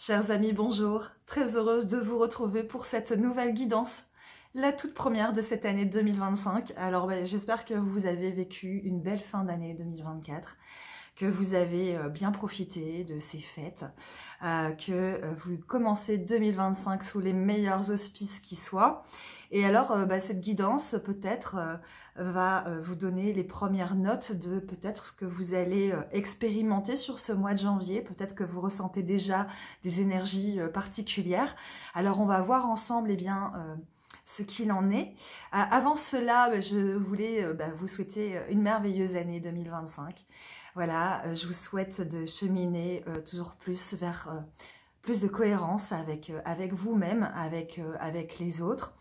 Chers amis, bonjour. Très heureuse de vous retrouver pour cette nouvelle guidance, la toute première de cette année 2025. Alors j'espère que vous avez vécu une belle fin d'année 2024, que vous avez bien profité de ces fêtes, que vous commencez 2025 sous les meilleurs auspices qui soient. Et alors, cette guidance, peut-être, va vous donner les premières notes de peut-être ce que vous allez expérimenter sur ce mois de janvier. Peut-être que vous ressentez déjà des énergies particulières. Alors, on va voir ensemble, ce qu'il en est. Avant cela, je voulais vous souhaiter une merveilleuse année 2025. Voilà, je vous souhaite de cheminer toujours plus vers plus de cohérence avec vous-même, avec les autres.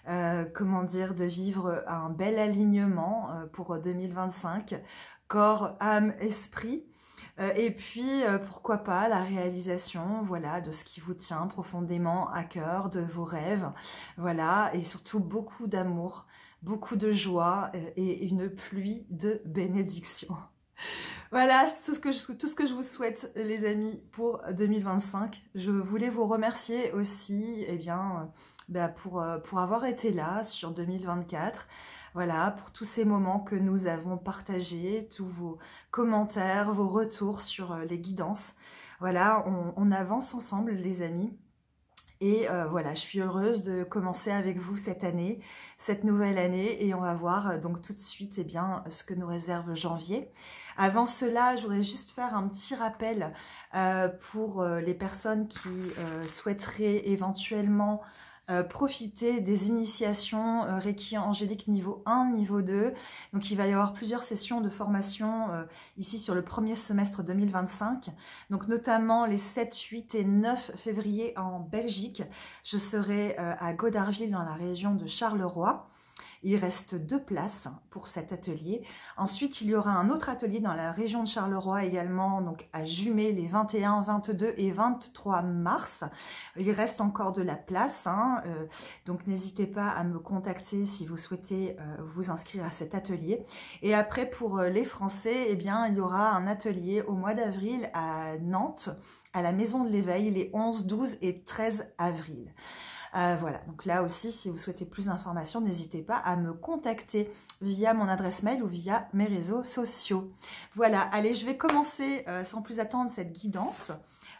De vivre un bel alignement pour 2025, corps, âme, esprit. Et puis, pourquoi pas, la réalisation, voilà, de ce qui vous tient profondément à cœur, de vos rêves, voilà, et surtout beaucoup d'amour, beaucoup de joie et une pluie de bénédictions. Voilà, tout ce que je vous souhaite, les amis, pour 2025. Je voulais vous remercier aussi, pour avoir été là sur 2024. Voilà, pour tous ces moments que nous avons partagés, tous vos commentaires, vos retours sur les guidances. Voilà, on avance ensemble, les amis. Et voilà, je suis heureuse de commencer avec vous cette année, cette nouvelle année, et on va voir donc tout de suite ce que nous réserve janvier. Avant cela, je voudrais juste faire un petit rappel pour les personnes qui souhaiteraient éventuellement profiter des initiations Reiki angélique niveau 1, niveau 2. Donc il va y avoir plusieurs sessions de formation ici sur le premier semestre 2025. Donc notamment les 7, 8 et 9 février en Belgique. Je serai à Godarville dans la région de Charleroi. Il reste 2 places pour cet atelier. Ensuite, il y aura un autre atelier dans la région de Charleroi également, donc à Jumet les 21, 22 et 23 mars. Il reste encore de la place, donc n'hésitez pas à me contacter si vous souhaitez vous inscrire à cet atelier. Et après, pour les Français, il y aura un atelier au mois d'avril à Nantes, à la Maison de l'Éveil, les 11, 12 et 13 avril. Voilà, donc là aussi, si vous souhaitez plus d'informations, n'hésitez pas à me contacter via mon adresse mail ou via mes réseaux sociaux. Voilà, allez, je vais commencer sans plus attendre cette guidance.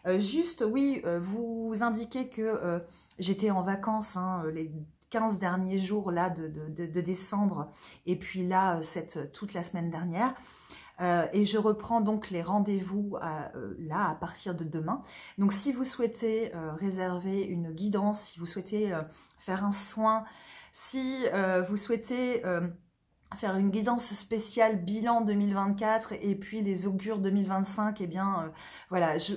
Vous indiquez que j'étais en vacances les 15 derniers jours là de décembre et puis là, toute la semaine dernière. Et je reprends donc les rendez-vous à partir de demain. Donc si vous souhaitez réserver une guidance, si vous souhaitez faire un soin, si vous souhaitez faire une guidance spéciale bilan 2024 et puis les augures 2025,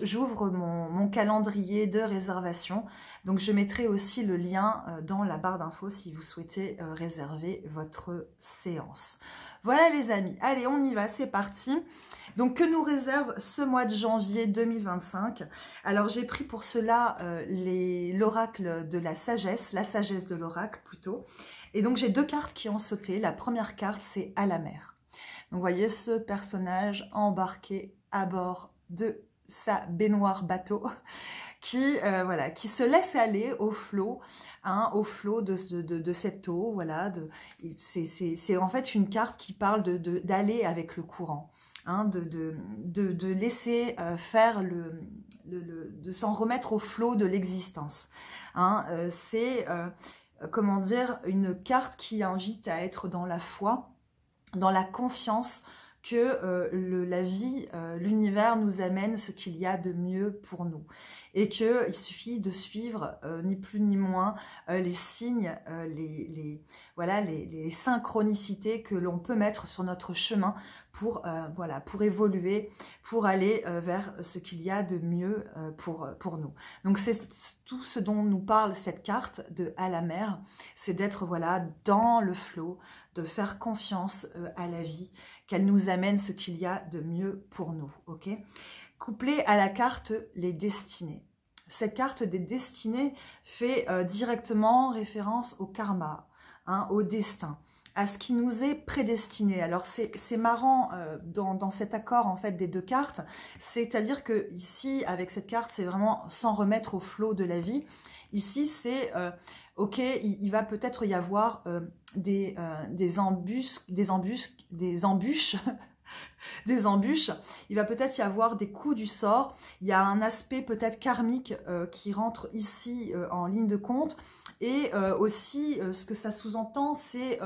j'ouvre mon calendrier de réservation. Donc je mettrai aussi le lien dans la barre d'infos si vous souhaitez réserver votre séance. Voilà les amis, allez on y va, c'est parti. Donc que nous réserve ce mois de janvier 2025? Alors j'ai pris pour cela l'oracle de la sagesse de l'oracle plutôt. Et donc j'ai 2 cartes qui ont sauté. La première carte c'est à la mer. Donc vous voyez ce personnage embarqué à bord de sa baignoire bateau qui se laisse aller au flot, de cette eau, voilà. C'est en fait une carte qui parle d'aller avec le courant, de laisser faire de s'en remettre au flot de l'existence. C'est une carte qui invite à être dans la foi, dans la confiance que la vie, l'univers nous amène ce qu'il y a de mieux pour nous. Et qu'il suffit de suivre, ni plus ni moins, les signes, les synchronicités que l'on peut mettre sur notre chemin pour évoluer, pour aller vers ce qu'il y a de mieux pour nous. Donc c'est tout ce dont nous parle cette carte de à la mer, c'est d'être dans le flot, de faire confiance à la vie, qu'elle nous amène ce qu'il y a de mieux pour nous, ok? Couplé à la carte les destinées. Cette carte des destinées fait directement référence au karma, au destin, à ce qui nous est prédestiné. Alors c'est marrant dans cet accord en fait des deux cartes, c'est-à-dire que ici avec cette carte c'est vraiment s'en remettre au flot de la vie. Ici c'est ok, il va peut-être y avoir des embûches, des embûches, il va peut-être y avoir des coups du sort, il y a un aspect peut-être karmique qui rentre ici en ligne de compte, et aussi ce que ça sous-entend, c'est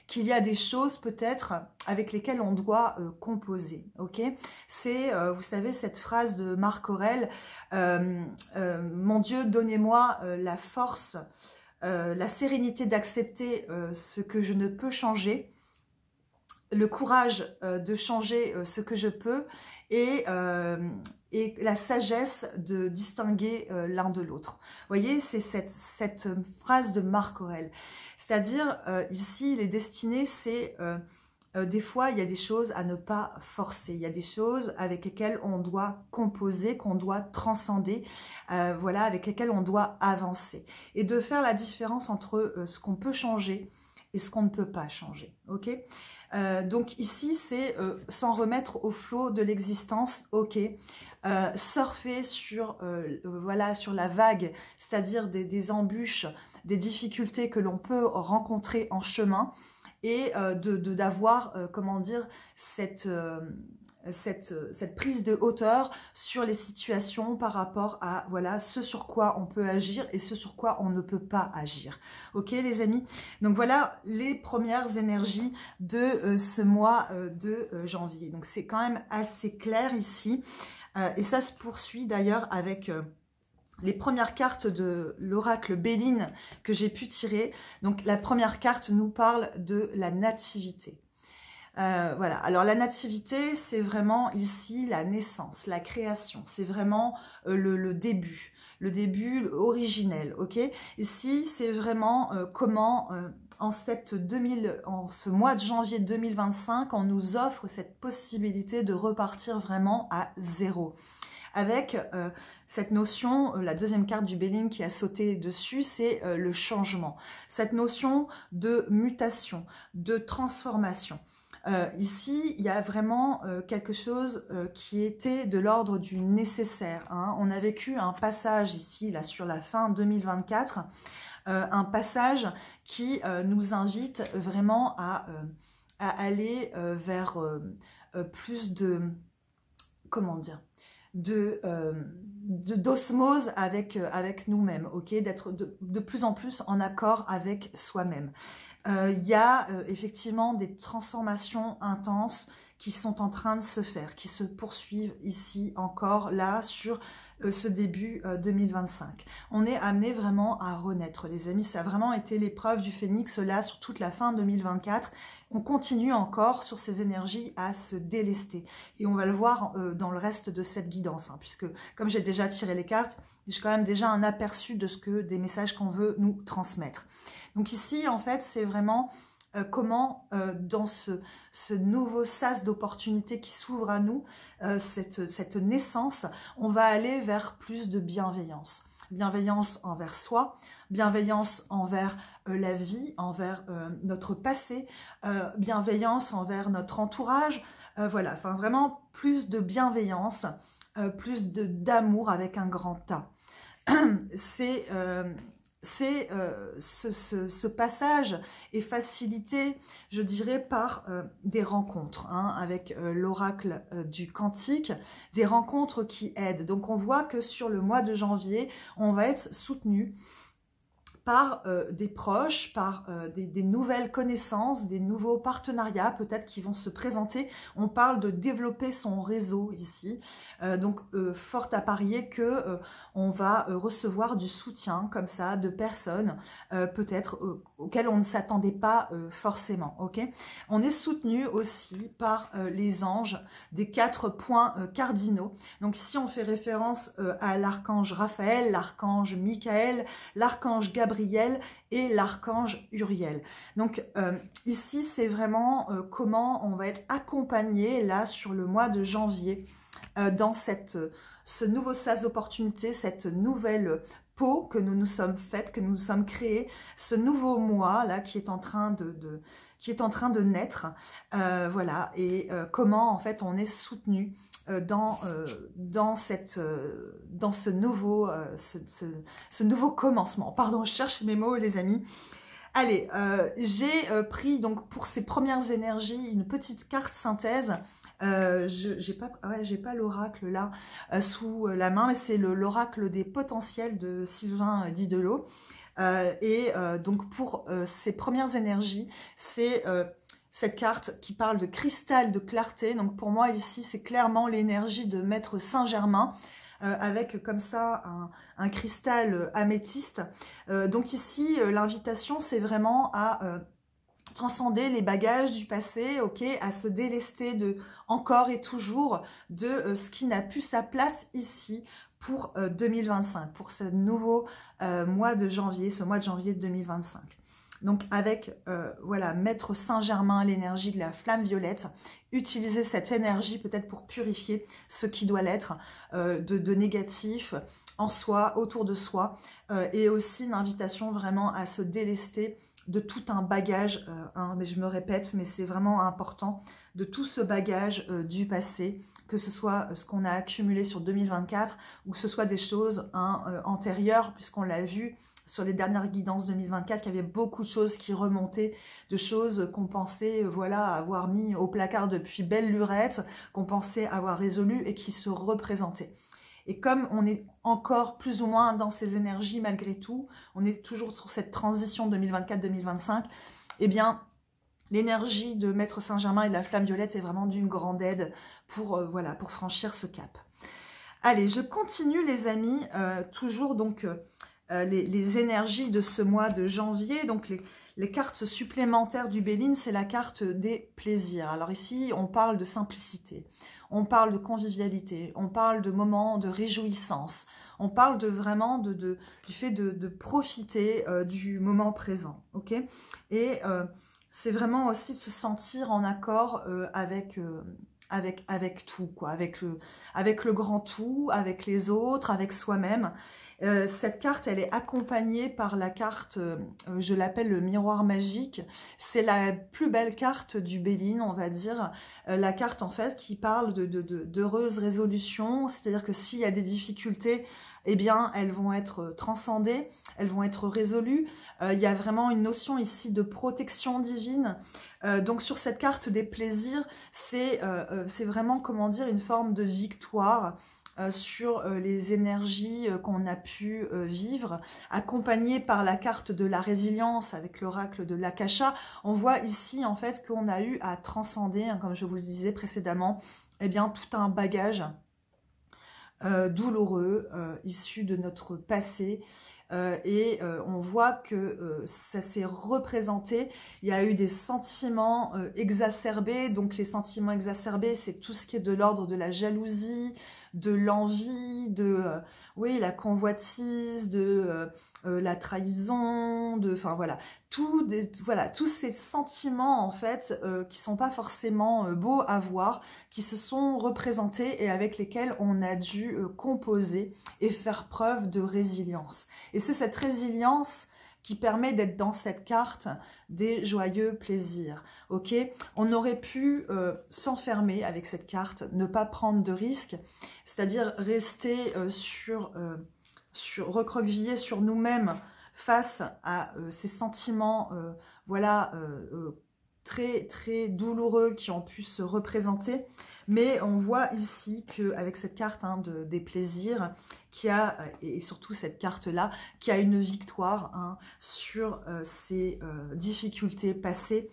qu'il y a des choses peut-être avec lesquelles on doit composer, ok? C'est, vous savez, cette phrase de Marc Aurèle, mon Dieu, donnez-moi la force, la sérénité d'accepter ce que je ne peux changer, le courage de changer ce que je peux et la sagesse de distinguer l'un de l'autre. Vous voyez, c'est cette phrase de Marc Aurèle. C'est-à-dire, ici, les destinées, c'est... des fois, il y a des choses à ne pas forcer. Il y a des choses avec lesquelles on doit composer, qu'on doit transcender, voilà, avec lesquelles on doit avancer. Et de faire la différence entre ce qu'on peut changer et ce qu'on ne peut pas changer, ok? Donc ici, c'est s'en remettre au flot de l'existence, ok, surfer sur, voilà, sur la vague, c'est-à-dire des embûches, des difficultés que l'on peut rencontrer en chemin, et d'avoir, comment dire, cette prise de hauteur sur les situations par rapport à voilà ce sur quoi on peut agir et ce sur quoi on ne peut pas agir. Ok les amis? Donc voilà les premières énergies de ce mois de janvier. Donc c'est quand même assez clair ici. Et ça se poursuit d'ailleurs avec... les premières cartes de l'oracle Béline que j'ai pu tirer. Donc la première carte nous parle de la nativité. Voilà, alors la nativité, c'est vraiment ici la naissance, la création. C'est vraiment le début originel, ok? Ici, c'est vraiment comment... en ce mois de janvier 2025, on nous offre cette possibilité de repartir vraiment à zéro. Avec cette notion, la deuxième carte du Béline qui a sauté dessus, c'est le changement. Cette notion de mutation, de transformation. Ici, il y a vraiment quelque chose qui était de l'ordre du nécessaire. Hein. On a vécu un passage ici, là, sur la fin 2024, un passage qui nous invite vraiment à aller vers plus de... comment dire, d'osmose avec nous-mêmes, ok, d'être de plus en plus en accord avec soi-même. Il y a effectivement des transformations intenses qui sont en train de se faire, qui se poursuivent ici encore, là, sur ce début 2025. On est amené vraiment à renaître, les amis. Ça a vraiment été l'épreuve du phénix, là, sur toute la fin 2024. On continue encore sur ces énergies à se délester. Et on va le voir dans le reste de cette guidance, hein, puisque, comme j'ai déjà tiré les cartes, j'ai quand même déjà un aperçu de des messages qu'on veut nous transmettre. Donc ici, en fait, c'est vraiment... comment dans ce nouveau sas d'opportunités qui s'ouvre à nous, cette naissance, on va aller vers plus de bienveillance. Bienveillance envers soi, bienveillance envers la vie, envers notre passé, bienveillance envers notre entourage, voilà, enfin vraiment plus de bienveillance, plus d'amour avec un grand A. C'est... ce passage est facilité, je dirais, par des rencontres, hein, avec l'oracle du Cantique, des rencontres qui aident. Donc on voit que sur le mois de janvier, on va être soutenu par des proches, par des nouvelles connaissances, des nouveaux partenariats peut-être qui vont se présenter. On parle de développer son réseau ici, donc fort à parier que on va recevoir du soutien comme ça de personnes peut-être auxquelles on ne s'attendait pas forcément. Ok, on est soutenu aussi par les anges des 4 points cardinaux. Donc ici on fait référence à l'archange Raphaël, l'archange Michael, l'archange Gabriel et l'archange Uriel. Donc ici c'est vraiment comment on va être accompagné là sur le mois de janvier dans ce nouveau sas d'opportunité, cette nouvelle peau que nous nous sommes faites, que nous nous sommes créés, ce nouveau mois là qui est en train qui est en train de naître, voilà, et comment en fait on est soutenu dans ce nouveau, ce nouveau commencement. Pardon, je cherche mes mots les amis. Allez, j'ai pris donc pour ces premières énergies une petite carte synthèse. J'ai pas l'oracle là sous la main, mais c'est l'oracle des potentiels de Sylvain Didelot. Donc pour ces premières énergies, c'est cette carte qui parle de cristal de clarté. Donc pour moi ici, c'est clairement l'énergie de Maître Saint-Germain. Avec comme ça un cristal améthyste. Donc ici, l'invitation, c'est vraiment à transcender les bagages du passé, ok, à se délester de encore et toujours de ce qui n'a plus sa place ici pour 2025, pour ce nouveau mois de janvier, ce mois de janvier 2025. Donc avec, voilà, Maître Saint-Germain, l'énergie de la flamme violette, utiliser cette énergie peut-être pour purifier ce qui doit l'être de négatif en soi, autour de soi, et aussi une invitation vraiment à se délester de tout un bagage, mais je me répète, mais c'est vraiment important, de tout ce bagage du passé, que ce soit ce qu'on a accumulé sur 2024 ou que ce soit des choses antérieures, puisqu'on l'a vu sur les dernières guidances 2024, qu'il y avait beaucoup de choses qui remontaient, de choses qu'on pensait voilà, avoir mis au placard depuis belle lurette, qu'on pensait avoir résolues et qui se représentaient. Et comme on est encore plus ou moins dans ces énergies malgré tout, on est toujours sur cette transition 2024-2025, eh bien, l'énergie de Maître Saint-Germain et de la flamme violette est vraiment d'une grande aide pour, voilà, pour franchir ce cap. Allez, je continue les amis, toujours donc les énergies de ce mois de janvier, donc les cartes supplémentaires du Béline, c'est la carte des plaisirs. Alors ici, on parle de simplicité, on parle de convivialité, on parle de moments de réjouissance, on parle vraiment du fait de profiter du moment présent, ok? Et c'est vraiment aussi de se sentir en accord avec tout, quoi, avec le grand tout, avec les autres, avec soi-même. Cette carte, elle est accompagnée par la carte, je l'appelle le miroir magique. C'est la plus belle carte du Béline, on va dire. La carte, en fait, qui parle d'heureuses résolutions. C'est-à-dire que s'il y a des difficultés, eh bien, elles vont être transcendées, elles vont être résolues. Il y a vraiment une notion ici de protection divine. Donc, sur cette carte des plaisirs, c'est vraiment, comment dire, une forme de victoire sur les énergies qu'on a pu vivre, accompagnée par la carte de la résilience avec l'oracle de l'Akasha. On voit ici en fait qu'on a eu à transcender, hein, comme je vous le disais précédemment, eh bien tout un bagage douloureux issu de notre passé. On voit que ça s'est représenté, il y a eu des sentiments exacerbés, donc les sentiments exacerbés, c'est tout ce qui est de l'ordre de la jalousie, de l'envie, de oui, la convoitise, de la trahison, enfin voilà, tous ces sentiments en fait qui sont pas forcément beaux à voir, qui se sont représentés et avec lesquels on a dû composer et faire preuve de résilience. Et c'est cette résilience qui permet d'être dans cette carte des joyeux plaisirs, ok? On aurait pu s'enfermer avec cette carte, ne pas prendre de risques, c'est-à-dire rester recroquevillé sur nous-mêmes face à ces sentiments, voilà, très très douloureux qui ont pu se représenter. Mais on voit ici qu'avec cette carte hein, des plaisirs, et surtout cette carte-là, qui a une victoire hein, sur ces difficultés passées,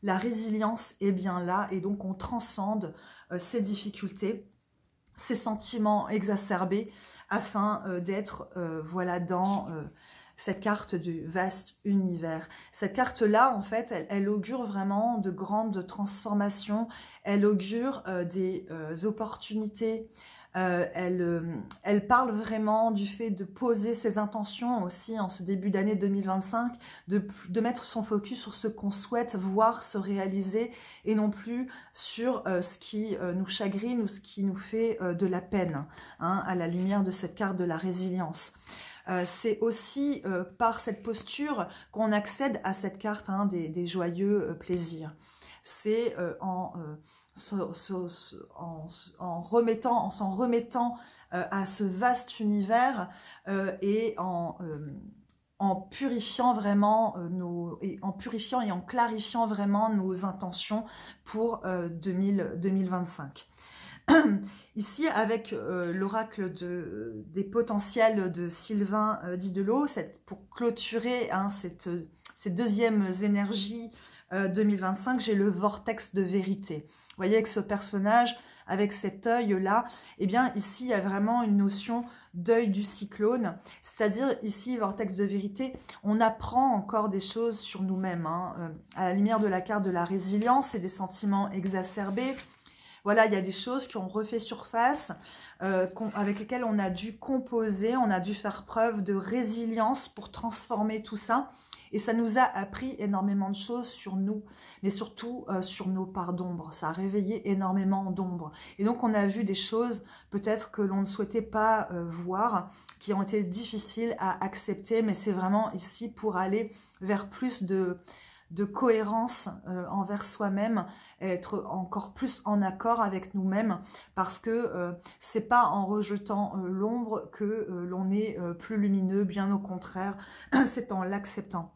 la résilience est bien là et donc on transcende ces difficultés, ces sentiments exacerbés afin d'être voilà, dans cette carte du vaste univers. Cette carte-là, en fait, elle augure vraiment de grandes transformations, elle augure des opportunités, elle parle vraiment du fait de poser ses intentions aussi en ce début d'année 2025, de mettre son focus sur ce qu'on souhaite voir se réaliser et non plus sur ce qui nous chagrine ou ce qui nous fait de la peine, hein, à la lumière de cette carte de la résilience. C'est aussi par cette posture qu'on accède à cette carte hein, des joyeux plaisirs. C'est en s'en remettant à ce vaste univers et en purifiant vraiment en purifiant et en clarifiant vraiment nos intentions pour 2025. Ici, avec l'oracle des potentiels de Sylvain Didelot, pour clôturer hein, ces deuxièmes énergies 2025, j'ai le vortex de vérité. Vous voyez, avec ce personnage, avec cet œil-là, eh bien, ici, il y a vraiment une notion d'œil du cyclone. C'est-à-dire, ici, vortex de vérité, on apprend encore des choses sur nous-mêmes. Hein, à la lumière de la carte de la résilience et des sentiments exacerbés. Voilà, il y a des choses qui ont refait surface, avec lesquelles on a dû composer, on a dû faire preuve de résilience pour transformer tout ça. Et ça nous a appris énormément de choses sur nous, mais surtout sur nos parts d'ombre. Ça a réveillé énormément d'ombre. Et donc, on a vu des choses peut-être que l'on ne souhaitait pas voir, qui ont été difficiles à accepter, mais c'est vraiment ici pour aller vers plus de cohérence envers soi-même, être encore plus en accord avec nous-mêmes, parce que c'est pas en rejetant l'ombre que l'on est plus lumineux, bien au contraire, c'est en l'acceptant.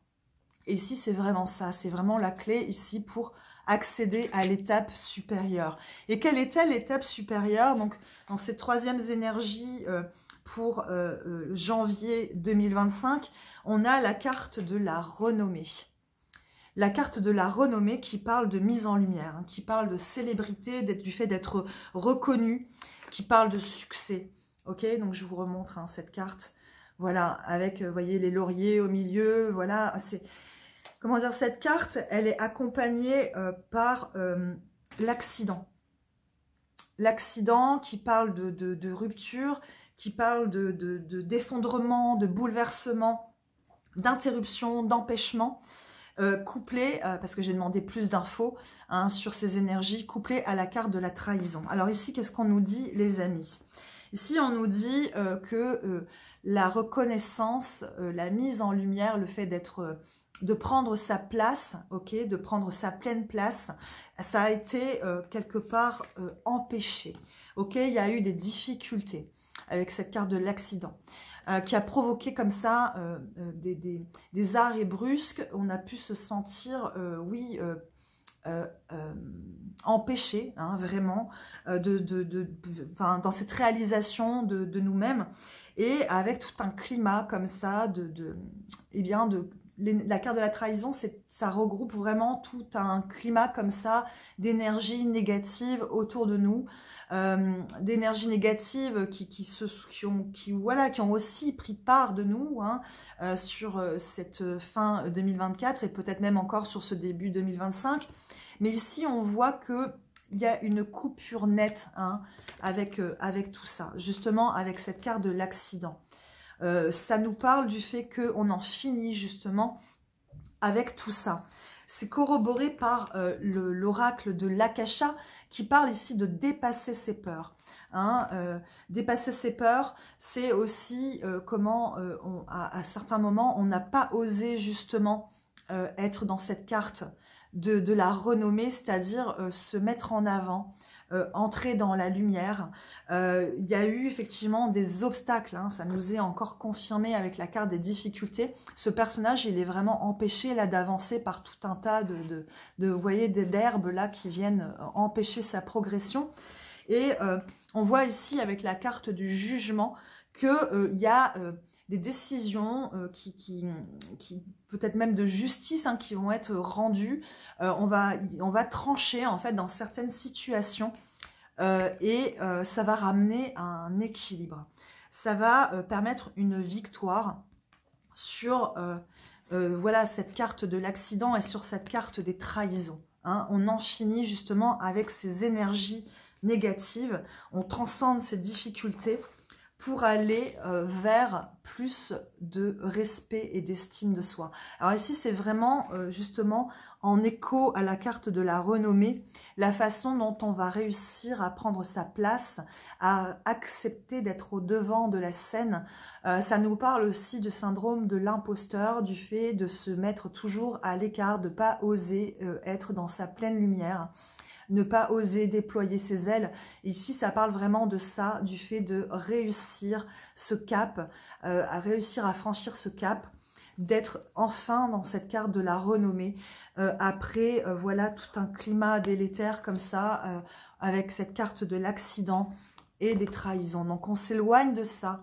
Et ici, c'est vraiment ça, c'est vraiment la clé ici pour accéder à l'étape supérieure. Et quelle était l'étape supérieure? Donc, dans ces troisièmes énergies pour janvier 2025, on a la carte de la renommée. La carte de la renommée qui parle de mise en lumière, hein, qui parle de célébrité, du fait d'être reconnu, qui parle de succès. Ok, donc je vous remontre hein, cette carte. Voilà, avec, vous voyez, les lauriers au milieu. Voilà, c'est... Comment dire, cette carte, elle est accompagnée par l'accident. L'accident qui parle de rupture, qui parle d'effondrement, de bouleversement, d'interruption, d'empêchement. Couplé, parce que j'ai demandé plus d'infos hein, sur ces énergies, couplé à la carte de la trahison. Alors ici, qu'est-ce qu'on nous dit, les amis? Ici, on nous dit que la reconnaissance, la mise en lumière, le fait de prendre sa place, ok, de prendre sa pleine place, ça a été quelque part empêché, ok. Il y a eu des difficultés avec cette carte de l'accident. Qui a provoqué comme ça des arrêts brusques. On a pu se sentir, oui, empêché, hein, vraiment, dans cette réalisation de nous-mêmes, et avec tout un climat comme ça, la carte de la trahison, ça regroupe vraiment tout un climat comme ça d'énergie négative autour de nous, d'énergie négative qui ont aussi pris part de nous hein, sur cette fin 2024 et peut-être même encore sur ce début 2025. Mais ici, on voit que il y a une coupure nette hein, avec tout ça, justement avec cette carte de l'accident. Ça nous parle du fait qu'on en finit justement avec tout ça. C'est corroboré par l'oracle de l'Akasha qui parle ici de dépasser ses peurs. Hein, dépasser ses peurs, c'est aussi comment à certains moments on n'a pas osé justement être dans cette carte de la renommée, c'est-à-dire se mettre en avant, entrer dans la lumière. Il y a eu effectivement des obstacles, hein, ça nous est encore confirmé avec la carte des difficultés. Ce personnage, il est vraiment empêché là d'avancer par tout un tas vous voyez, d'herbes là qui viennent empêcher sa progression. Et on voit ici avec la carte du jugement qu'il y a des décisions qui peut-être même de justice hein, qui vont être rendues. On va trancher en fait dans certaines situations et ça va ramener un équilibre. Ça va permettre une victoire sur voilà, cette carte de l'accident et sur cette carte des trahisons. Hein. On en finit justement avec ces énergies négatives. On transcende ces difficultés pour aller vers plus de respect et d'estime de soi. Alors ici, c'est vraiment justement en écho à la carte de la renommée. la façon dont on va réussir à prendre sa place, à accepter d'être au devant de la scène. Ça nous parle aussi du syndrome de l'imposteur, du fait de se mettre toujours à l'écart, de ne pas oser être dans sa pleine lumière, ne pas oser déployer ses ailes. Et ici, ça parle vraiment de ça, du fait de réussir ce cap, à réussir à franchir ce cap, d'être enfin dans cette carte de la renommée, après, voilà, tout un climat délétère comme ça, avec cette carte de l'accident et des trahisons. Donc, on s'éloigne de ça,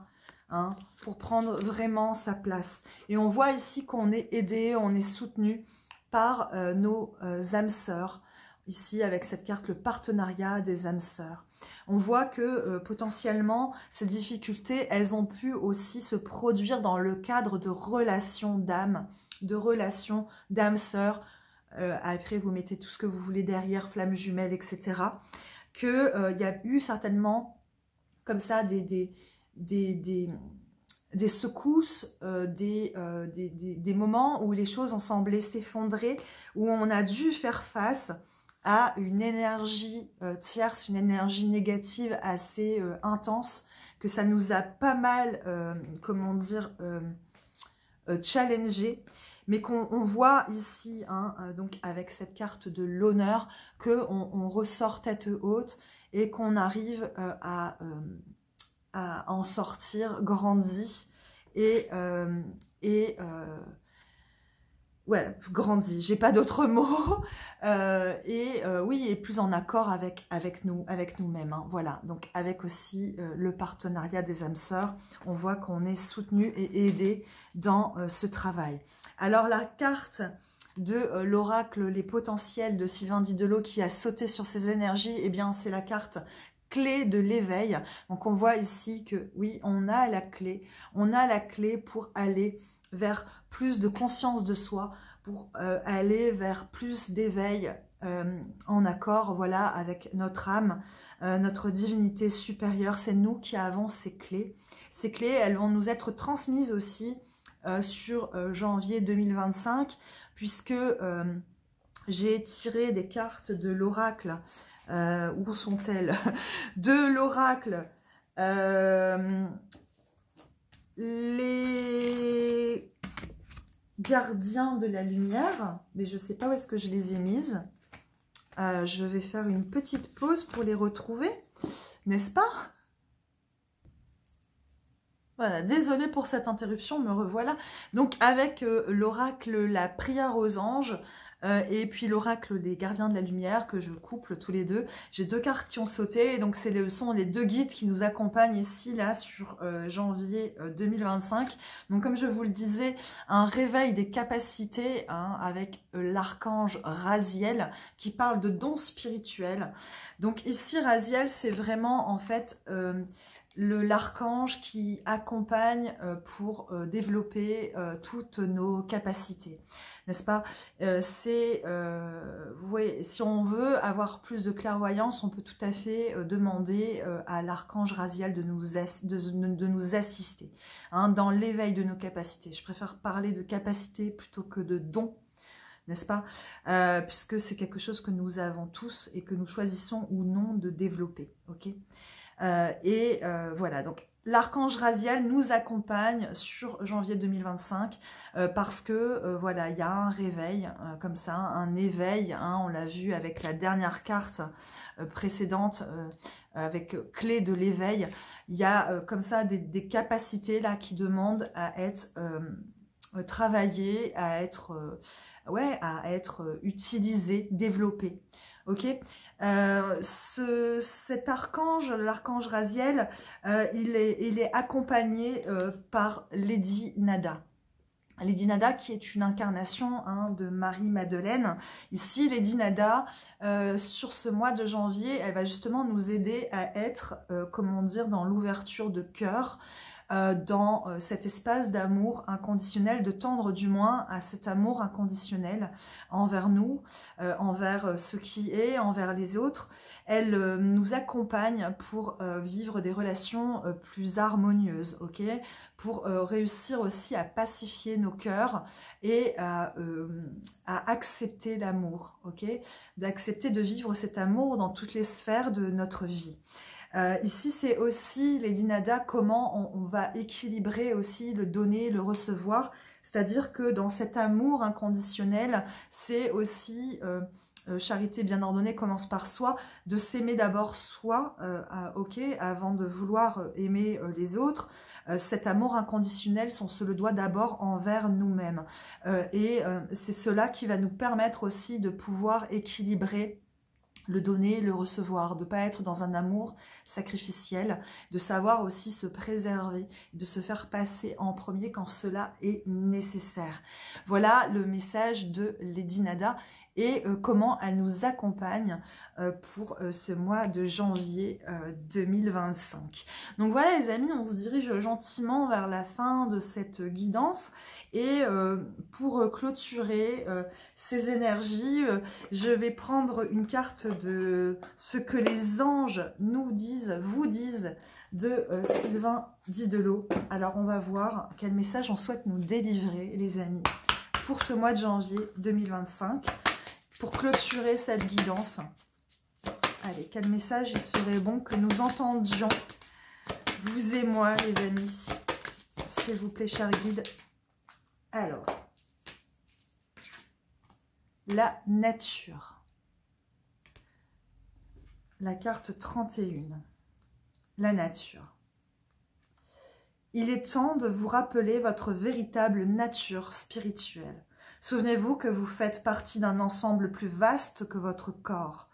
hein, pour prendre vraiment sa place. Et on voit ici qu'on est aidé, on est soutenu par nos âmes sœurs, ici avec cette carte, le partenariat des âmes sœurs. On voit que potentiellement, ces difficultés, elles ont pu aussi se produire dans le cadre de relations d'âmes, sœurs. Après, vous mettez tout ce que vous voulez derrière, flammes jumelles, etc. Qu'il y a eu certainement, comme ça, des secousses, des moments où les choses ont semblé s'effondrer, où on a dû faire face à une énergie tierce, une énergie négative assez intense, que ça nous a pas mal, comment dire, challengé, mais qu'on voit ici, hein, donc avec cette carte de l'honneur, qu'on ressort tête haute et qu'on arrive à en sortir grandi ouais, grandi, j'ai pas d'autres mots, oui, et plus en accord avec nous-mêmes, hein, voilà. Donc avec aussi le partenariat des âmes sœurs, on voit qu'on est soutenu et aidé dans ce travail. Alors la carte de l'oracle Les Potentiels de Sylvain Didelo qui a sauté sur ses énergies, eh bien c'est la carte clé de l'éveil. Donc on voit ici que oui, on a la clé pour aller vers plus de conscience de soi, pour aller vers plus d'éveil en accord, voilà, avec notre âme, notre divinité supérieure. C'est nous qui avons ces clés. Ces clés, elles vont nous être transmises aussi sur janvier 2025, puisque j'ai tiré des cartes de l'oracle. Où sont-elles? De l'oracle. Les gardiens de la lumière, mais je ne sais pas où est-ce que je les ai mises. Je vais faire une petite pause pour les retrouver, n'est-ce pas? Voilà, désolée pour cette interruption, me revoilà. Donc avec l'oracle La Prière aux Anges, et puis l'oracle des Gardiens de la Lumière, que je couple tous les deux. J'ai deux cartes qui ont sauté, et donc ce sont les deux guides qui nous accompagnent ici, là, sur janvier 2025. Donc comme je vous le disais, un réveil des capacités, hein, avec l'archange Raziel, qui parle de dons spirituels. Donc ici, Raziel, c'est vraiment, en fait... l'archange qui accompagne pour développer toutes nos capacités, n'est-ce pas? Vous voyez, si on veut avoir plus de clairvoyance, on peut tout à fait demander à l'archange Raziel de nous assister, hein, dans l'éveil de nos capacités. Je préfère parler de capacités plutôt que de dons, n'est-ce pas? Puisque c'est quelque chose que nous avons tous et que nous choisissons ou non de développer, ok? Voilà, donc l'archange Raziel nous accompagne sur janvier 2025 parce que voilà, il y a un réveil comme ça, un éveil, hein, on l'a vu avec la dernière carte précédente avec clé de l'éveil. Il y a comme ça des capacités là qui demandent à être travaillées, à être utilisées, développées. Ok, cet archange, l'archange Raziel, il est accompagné par Lady Nada. Lady Nada qui est une incarnation, hein, de Marie-Madeleine. Ici, Lady Nada, sur ce mois de janvier, elle va justement nous aider à être, comment dire, dans l'ouverture de cœur, dans cet espace d'amour inconditionnel, de tendre du moins à cet amour inconditionnel envers nous, envers ce qui est, envers les autres. Elle nous accompagne pour vivre des relations plus harmonieuses, ok, pour réussir aussi à pacifier nos cœurs et à accepter l'amour, ok, d'accepter de vivre cet amour dans toutes les sphères de notre vie. Ici, c'est aussi, Lady Nada, comment on va équilibrer aussi le donner, le recevoir. C'est-à-dire que dans cet amour inconditionnel, c'est aussi, charité bien ordonnée commence par soi, de s'aimer d'abord soi, ok, avant de vouloir aimer les autres. Cet amour inconditionnel, on se le doit d'abord envers nous-mêmes. C'est cela qui va nous permettre aussi de pouvoir équilibrer le donner, le recevoir, de ne pas être dans un amour sacrificiel, de savoir aussi se préserver, de se faire passer en premier quand cela est nécessaire. Voilà le message de Lady Nada et comment elle nous accompagne pour ce mois de janvier 2025. Donc voilà les amis, on se dirige gentiment vers la fin de cette guidance et pour clôturer ces énergies, je vais prendre une carte de ce que les anges nous disent, vous disent, de Sylvain Didelot. Alors on va voir quel message on souhaite nous délivrer les amis pour ce mois de janvier 2025 pour clôturer cette guidance. Allez, quel message il serait bon que nous entendions, vous et moi les amis, s'il vous plaît, cher guide. Alors, la nature. La carte 31. La nature. Il est temps de vous rappeler votre véritable nature spirituelle. Souvenez-vous que vous faites partie d'un ensemble plus vaste que votre corps.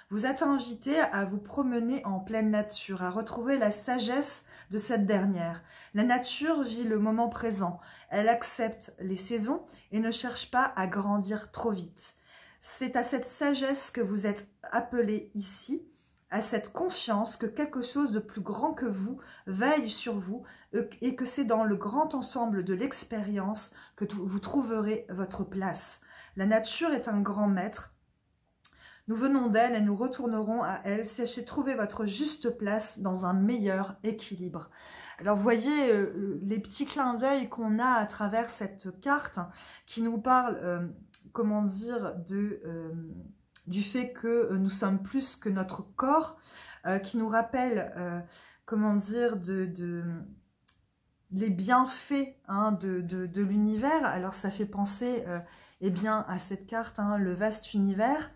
Vous êtes invité à vous promener en pleine nature, à retrouver la sagesse de cette dernière. La nature vit le moment présent. Elle accepte les saisons et ne cherche pas à grandir trop vite. C'est à cette sagesse que vous êtes appelé ici, à cette confiance que quelque chose de plus grand que vous veille sur vous et que c'est dans le grand ensemble de l'expérience que vous trouverez votre place. La nature est un grand maître. Nous venons d'elle et nous retournerons à elle. Sachez trouver votre juste place dans un meilleur équilibre. Alors, vous voyez les petits clins d'œil qu'on a à travers cette carte qui nous parle, comment dire, du fait que nous sommes plus que notre corps, qui nous rappelle, comment dire, les bienfaits hein, de l'univers. Alors, ça fait penser eh bien, à cette carte, hein, le vaste univers.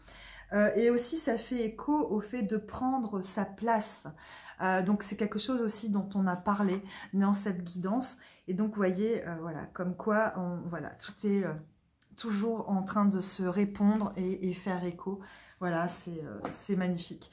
Et aussi, ça fait écho au fait de prendre sa place. Donc, c'est quelque chose aussi dont on a parlé dans cette guidance. Et donc, vous voyez, voilà, comme quoi, voilà, tout est toujours en train de se répondre et faire écho. Voilà, c'est magnifique.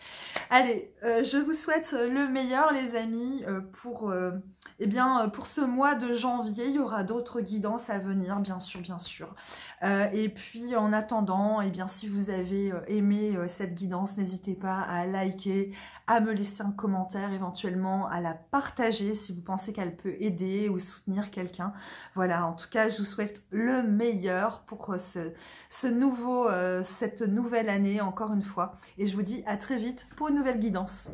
Allez, je vous souhaite le meilleur, les amis, pour ce mois de janvier. Il y aura d'autres guidances à venir, bien sûr, bien sûr. Et puis, en attendant, eh bien, si vous avez aimé cette guidance, n'hésitez pas à liker, à me laisser un commentaire, éventuellement à la partager si vous pensez qu'elle peut aider ou soutenir quelqu'un. Voilà, en tout cas, je vous souhaite le meilleur pour cette nouvelle année, encore une fois. Et je vous dis à très vite pour une nouvelle guidance.